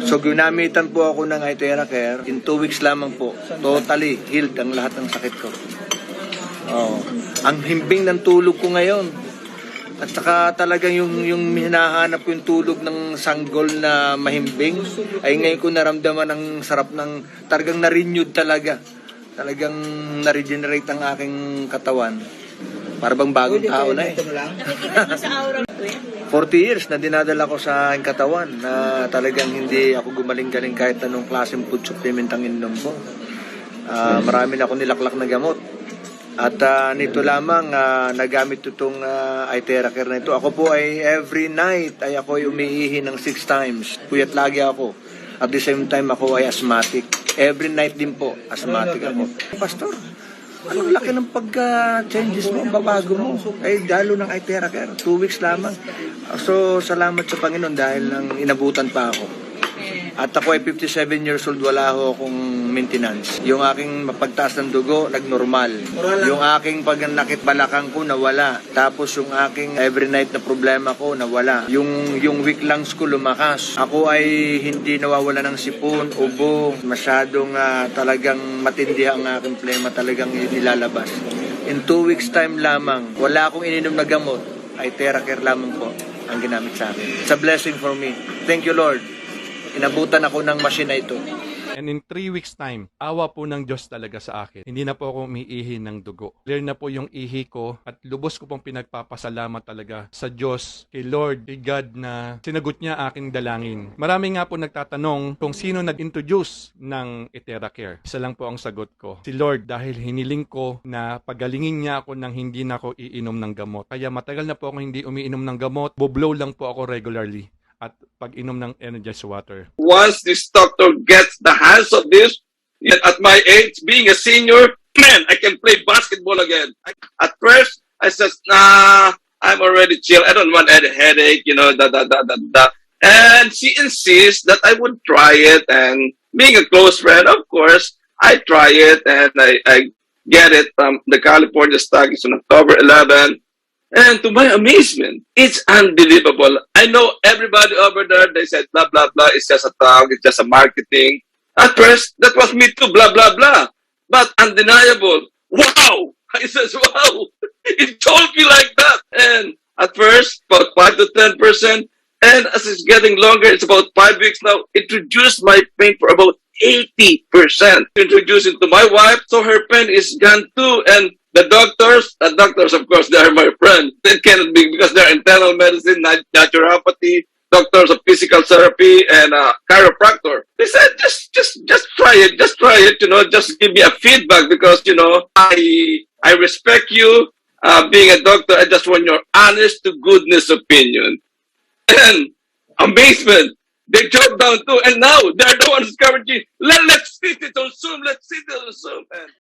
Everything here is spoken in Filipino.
So ginamitan po ako ng iTeracare. In 2 weeks lamang po, totally healed ang lahat ng sakit ko. Oh. Ang himbing ng tulog ko ngayon. At saka talagang yung hinahanap ko yung tulog ng sanggol na mahimbing, ay ngayon ko naramdaman ang sarap ng, talagang na-renewed talaga. Talagang na-regenerate ang aking katawan. Para bang bagong tao na eh. 40 years na dinadala ko sa aking katawan na talagang hindi ako gumaling-galing kahit anong klaseng food supplement ang ininom ko. Marami na ako nilaklak na gamot. At nito lamang nagamit itong iTeracare na ito. Ako po ay every night ay ako ay umiihi ng 6 times. Puyat lagi ako. At the same time ako ay asthmatic. Every night din po asthmatic ako. Pastor, anong laki ng pagka-changes mo, babago mo? Ay dalo ng iTeracare, 2 weeks lamang. So salamat sa Panginoon dahil nang inabutan pa ako. At ako ay 57 years old, wala ho akong maintenance. Yung aking mapagtaas ng dugo, nagnormal. Yung aking pagnakit balakang ko, nawala. Tapos yung aking every night na problema ko, nawala. Yung weak lungs ko, lumakas. Ako ay hindi nawawala ng sipon, ubo. Masyadong talagang matindi ang aking plema, talagang nilalabas. In 2 weeks time lamang, wala akong ininom na gamot. iTeracare lamang po ang ginamit sa akin. It's a blessing for me. Thank you, Lord. Inabutan ako ng machine na ito. And in 3 weeks time, awa po ng Diyos talaga sa akin. Hindi na po ako umiihi ng dugo. Clear na po yung ihi ko at lubos ko pong pinagpapasalamat talaga sa Diyos, kay Lord, kay God na sinagot niya aking dalangin. Marami nga po nagtatanong kung sino nag-introduce ng iTeracare. Isa lang po ang sagot ko. Si Lord, dahil hiniling ko na pagalingin niya ako nang hindi na ako iinom ng gamot. Kaya matagal na po ako hindi umiinom ng gamot. Boblow lang po ako regularly. At pag-inom ng energized water. Once this doctor gets the hands of this, yet at my age, being a senior, man, I can play basketball again. At first, I said, nah, I'm already chill. I don't want any headache, And she insists that I would try it. And being a close friend, of course, I try it and I get it from the California Stock Exchange on October 11. And to my amazement, it's unbelievable. I know everybody over there, they said, blah, blah, blah, it's just a talk, it's just a marketing. At first, that was me too, blah, blah, blah. But undeniable. Wow! I says, wow! It told me like that. And at first, about 5 to 10%. And as it's getting longer, it's about 5 weeks now, it reduced my pain for about 80%. Introduced it to my wife, so her pain is gone too. And the doctors, of course, they are my friend. They cannot be because they're internal medicine, naturopathy, doctors of physical therapy, and chiropractor. They said, just try it, just give me a feedback because, I respect you. Being a doctor, I just want your honest to goodness opinion. And amazement. They dropped down too, and now they're the ones covering. Let's sit it on Zoom. Let's sit it on Zoom. And